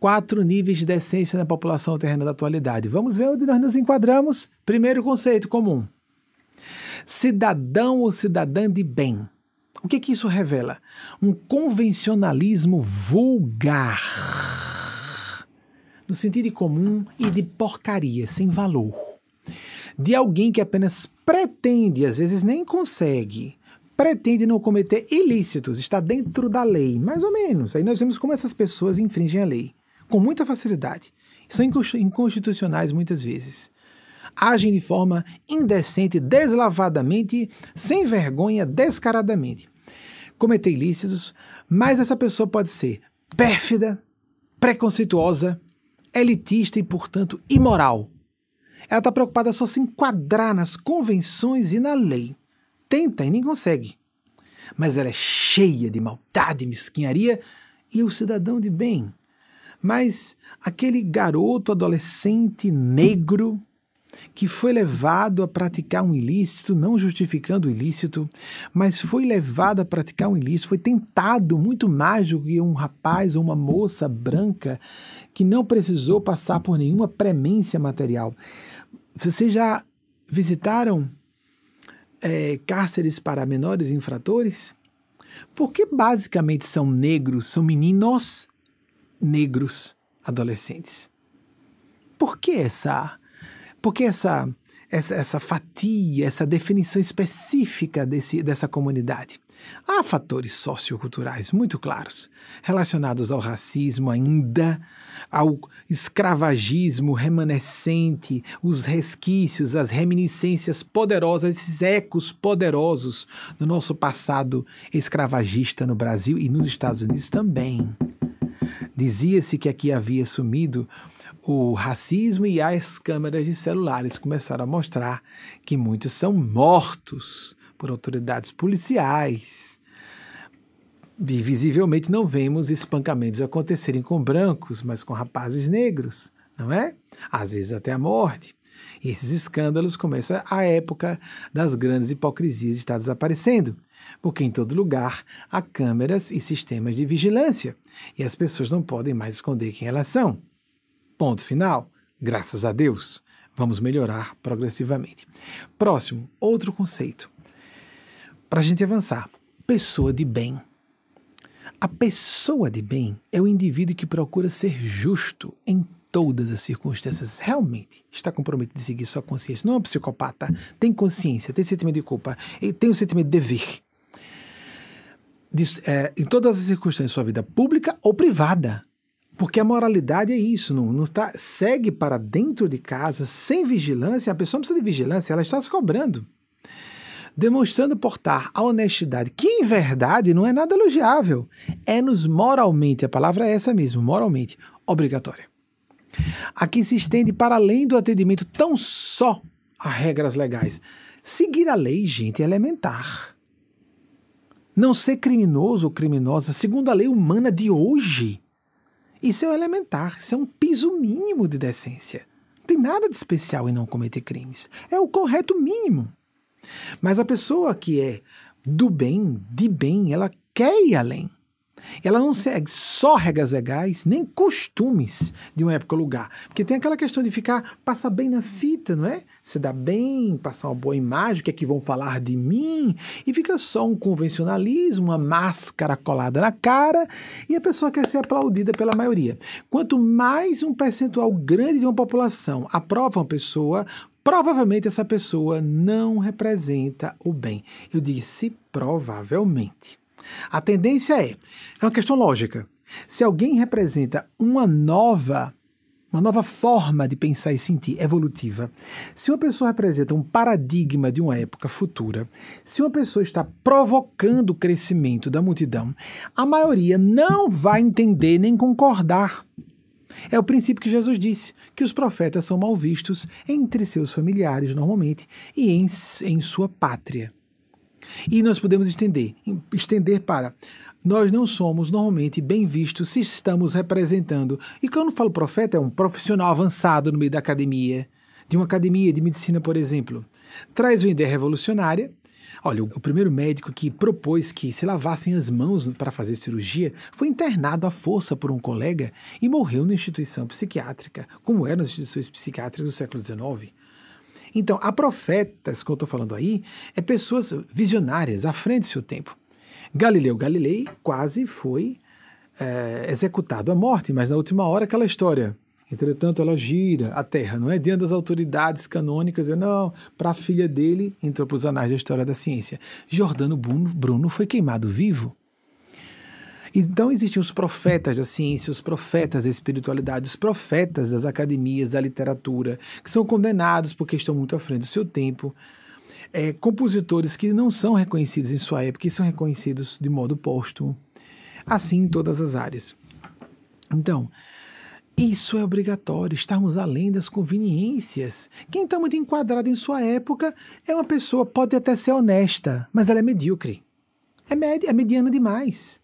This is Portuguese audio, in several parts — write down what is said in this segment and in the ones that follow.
4 níveis de decência na população terrena da atualidade. Vamos ver onde nós nos enquadramos. Primeiro conceito comum. Cidadão ou cidadã de bem. O que isso revela? Um convencionalismo vulgar, no sentido comum e de porcaria, sem valor. De alguém que apenas pretende, às vezes nem consegue, pretende não cometer ilícitos, está dentro da lei, mais ou menos. Aí nós vemos como essas pessoas infringem a lei, com muita facilidade. São inconstitucionais muitas vezes. Agem de forma indecente, deslavadamente, sem vergonha, descaradamente. Cometer ilícitos, mas essa pessoa pode ser pérfida, preconceituosa, elitista e, portanto, imoral. Ela está preocupada só se enquadrar nas convenções e na lei. Tenta e nem consegue. Mas ela é cheia de maldade, mesquinharia e o cidadão de bem. Mas aquele garoto adolescente negro que foi levado a praticar um ilícito, não justificando o ilícito, mas foi levado a praticar um ilícito, foi tentado muito mais do que um rapaz ou uma moça branca que não precisou passar por nenhuma premência material. Vocês já visitaram cárceres para menores infratores? Porque basicamente são negros, são meninos negros adolescentes. Por que essa fatia, essa definição específica dessa comunidade? Há fatores socioculturais muito claros, relacionados ao racismo ainda, ao escravagismo remanescente, os resquícios, as reminiscências poderosas, esses ecos poderosos do nosso passado escravagista no Brasil e nos Estados Unidos também. Dizia-se que aqui havia sumido o racismo e as câmeras de celulares começaram a mostrar que muitos são mortos por autoridades policiais. E visivelmente não vemos espancamentos acontecerem com brancos, mas com rapazes negros, não é? Às vezes até a morte. E esses escândalos começam a época das grandes hipocrisias está desaparecendo, porque em todo lugar há câmeras e sistemas de vigilância, e as pessoas não podem mais esconder quem elas são. Ponto final. Graças a Deus. Vamos melhorar progressivamente. Próximo, outro conceito. Para a gente avançar. Pessoa de bem. A pessoa de bem é o indivíduo que procura ser justo em todas as circunstâncias. Realmente está comprometido de seguir sua consciência. Não é um psicopata. Tem consciência, tem sentimento de culpa, tem o sentimento de dever. Em todas as circunstâncias de sua vida pública ou privada. Porque a moralidade é isso, não está, segue para dentro de casa, sem vigilância, a pessoa não precisa de vigilância, ela está se cobrando. Demonstrando portar a honestidade, que em verdade não é nada elogiável, é-nos moralmente, a palavra é essa mesmo, moralmente, obrigatória. Aqui se estende para além do atendimento tão só a regras legais. Seguir a lei, gente, é elementar. Não ser criminoso ou criminosa, segundo a lei humana de hoje, isso é elementar, isso é um piso mínimo de decência. Não tem nada de especial em não cometer crimes. É o correto mínimo. Mas a pessoa que é do bem, de bem, ela quer ir além. Ela não segue só regras legais, nem costumes de uma época ou lugar. Porque tem aquela questão de passar bem na fita, não é? Se dar bem, passar uma boa imagem, o que é que vão falar de mim? E fica só um convencionalismo, uma máscara colada na cara, e a pessoa quer ser aplaudida pela maioria. Quanto mais um percentual grande de uma população aprova uma pessoa, provavelmente essa pessoa não representa o bem. Eu disse provavelmente. A tendência é uma questão lógica. Se alguém representa uma nova forma de pensar e sentir evolutiva, se uma pessoa representa um paradigma de uma época futura, se uma pessoa está provocando o crescimento da multidão, a maioria não vai entender nem concordar. É o princípio que Jesus disse, que os profetas são mal vistos entre seus familiares normalmente e em sua pátria. E nós podemos estender para nós não somos normalmente bem vistos se estamos representando. E quando eu falo profeta, é um profissional avançado no meio da academia, de uma academia de medicina, por exemplo. Traz uma ideia revolucionária, Olha, o primeiro médico que propôs que se lavassem as mãos para fazer cirurgia foi internado à força por um colega e morreu na instituição psiquiátrica, como eram as instituições psiquiátricas do século XIX. Então, há profetas, que eu estou falando aí, pessoas visionárias, à frente do seu tempo. Galileu Galilei quase foi executado à morte, mas na última hora aquela história. Entretanto, ela gira a terra, não é? Diante das autoridades canônicas, não, para a filha dele, entrou para os anais da história da ciência. Giordano Bruno foi queimado vivo. Então existem os profetas da ciência, os profetas da espiritualidade, os profetas das academias, da literatura, que são condenados porque estão muito à frente do seu tempo. Compositores que não são reconhecidos em sua época e são reconhecidos de modo póstumo. Assim em todas as áreas. Então, isso é obrigatório, estarmos além das conveniências. Quem está muito enquadrado em sua época é uma pessoa, pode até ser honesta, mas ela é medíocre. É mediana demais.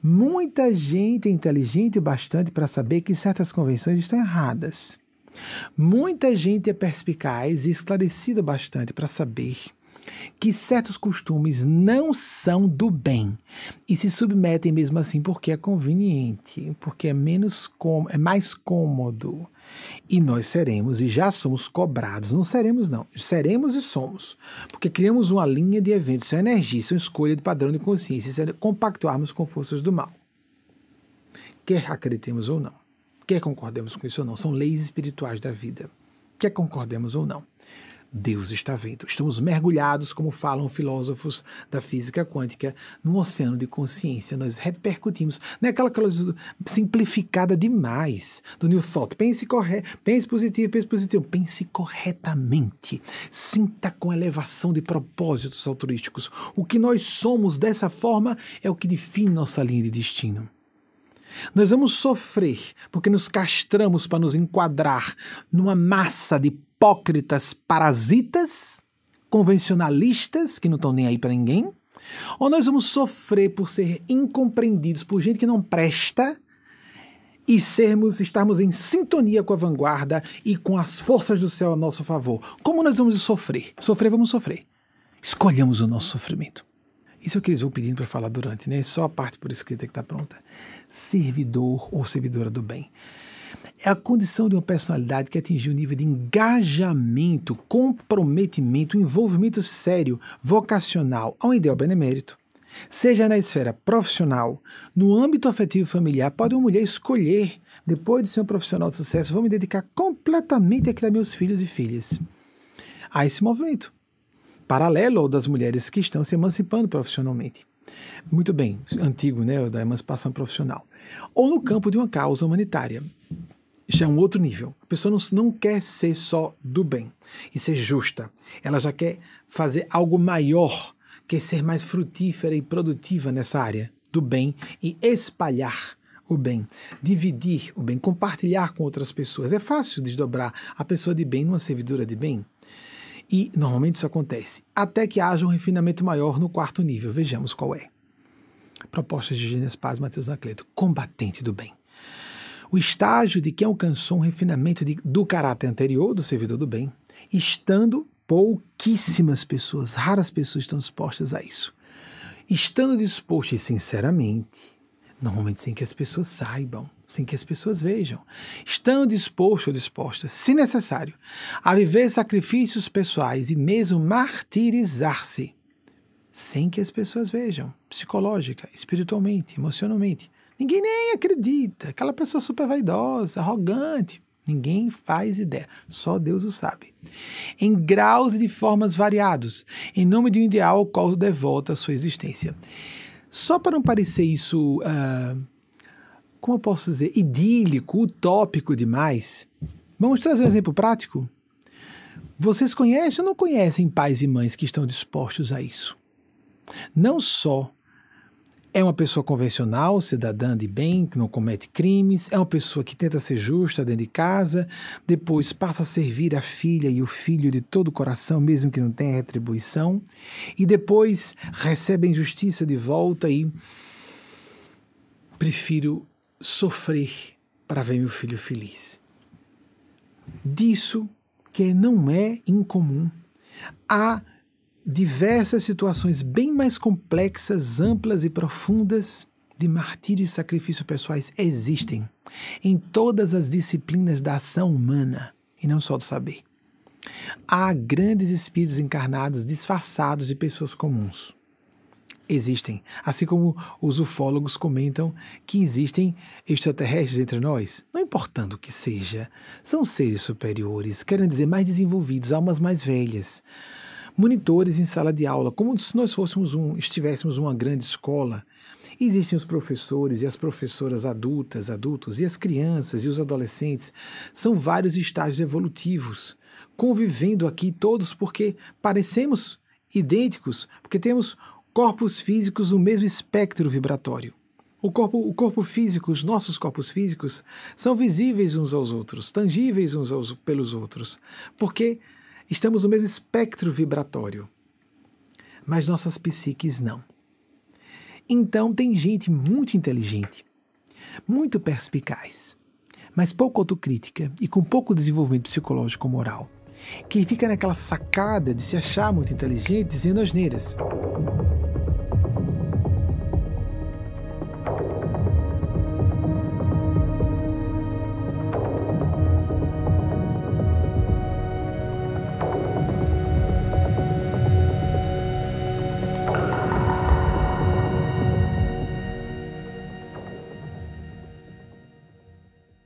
Muita gente é inteligente o bastante para saber que certas convenções estão erradas. Muita gente é perspicaz e esclarecida bastante para saber que certos costumes não são do bem e se submetem mesmo assim porque é conveniente, porque é mais cômodo. E nós seremos e já somos cobrados, não seremos não, seremos e somos, porque criamos uma linha de eventos, isso é energia, isso é escolha de padrão de consciência, isso é compactuarmos com forças do mal. Quer acreditemos ou não, quer concordemos com isso ou não, são leis espirituais da vida, quer concordemos ou não. Deus está vendo. Estamos mergulhados, como falam filósofos da física quântica, num oceano de consciência. Nós repercutimos. Não é aquela coisa simplificada demais do New Thought. Pense positivo, pense corretamente. Sinta com elevação de propósitos altruísticos. O que nós somos dessa forma é o que define nossa linha de destino. Nós vamos sofrer porque nos castramos para nos enquadrar numa massa de hipócritas parasitas, convencionalistas, que não estão nem aí para ninguém, ou nós vamos sofrer por ser incompreendidos por gente que não presta e estarmos em sintonia com a vanguarda e com as forças do céu a nosso favor. Como nós vamos sofrer? Vamos sofrer. Escolhamos o nosso sofrimento. Isso é o que eles vão pedindo para falar durante, né? Só a parte por escrita que está pronta. Servidor ou servidora do bem. É a condição de uma personalidade que atingiu o nível de engajamento, comprometimento, envolvimento sério, vocacional a um ideal benemérito. Seja na esfera profissional, no âmbito afetivo familiar, pode uma mulher escolher, depois de ser um profissional de sucesso, vou me dedicar completamente a criar meus filhos e filhas. Há esse movimento. Paralelo ao das mulheres que estão se emancipando profissionalmente. Muito bem, antigo, né, da emancipação profissional. Ou no campo de uma causa humanitária. Já é um outro nível. A pessoa não quer ser só do bem e ser justa. Ela já quer fazer algo maior, quer ser mais frutífera e produtiva nessa área do bem e espalhar o bem, dividir o bem, compartilhar com outras pessoas. É fácil desdobrar a pessoa de bem numa servidora de bem. E normalmente isso acontece, até que haja um refinamento maior no quarto nível. Vejamos qual é. Propostas de Gênesis Paz, Mateus Anacleto, combatente do bem. O estágio de quem alcançou um refinamento do caráter anterior do servidor do bem, estando pouquíssimas pessoas, raras pessoas estão dispostas a isso. Estando disposto e sinceramente, normalmente sem que as pessoas saibam, sem que as pessoas vejam, estão dispostos ou dispostas, se necessário, a viver sacrifícios pessoais e mesmo martirizar-se, sem que as pessoas vejam, psicológica, espiritualmente, emocionalmente. Ninguém nem acredita, aquela pessoa super vaidosa, arrogante, ninguém faz ideia, só Deus o sabe. Em graus e de formas variados, em nome de um ideal ao qual devota a sua existência. Só para não parecer isso, como eu posso dizer, idílico, utópico demais, vamos trazer um exemplo prático? Vocês conhecem ou não conhecem pais e mães que estão dispostos a isso? Não só é uma pessoa convencional, cidadã de bem, que não comete crimes, é uma pessoa que tenta ser justa dentro de casa, depois passa a servir a filha e o filho de todo o coração, mesmo que não tenha retribuição, e depois recebe a injustiça de volta e prefiro sofrer para ver meu filho feliz. Disso que não é incomum. Há diversas situações bem mais complexas, amplas e profundas de martírio e sacrifício pessoais existem em todas as disciplinas da ação humana, e não só do saber. Há grandes espíritos encarnados disfarçados de pessoas comuns. Existem, assim como os ufólogos comentam que existem extraterrestres entre nós, não importando o que seja, são seres superiores, querem dizer mais desenvolvidos, almas mais velhas, monitores em sala de aula, como se nós estivéssemos uma grande escola. Existem os professores e as professoras adultos, e as crianças e os adolescentes, são vários estágios evolutivos, convivendo aqui todos porque parecemos idênticos, porque temos corpos físicos no mesmo espectro vibratório. O corpo físico, os nossos corpos físicos, são visíveis uns aos outros, tangíveis pelos outros, porque estamos no mesmo espectro vibratório. Mas nossas psiques não. Então tem gente muito inteligente, muito perspicaz, mas pouco autocrítica e com pouco desenvolvimento psicológico ou moral, que fica naquela sacada de se achar muito inteligente dizendo asneiras.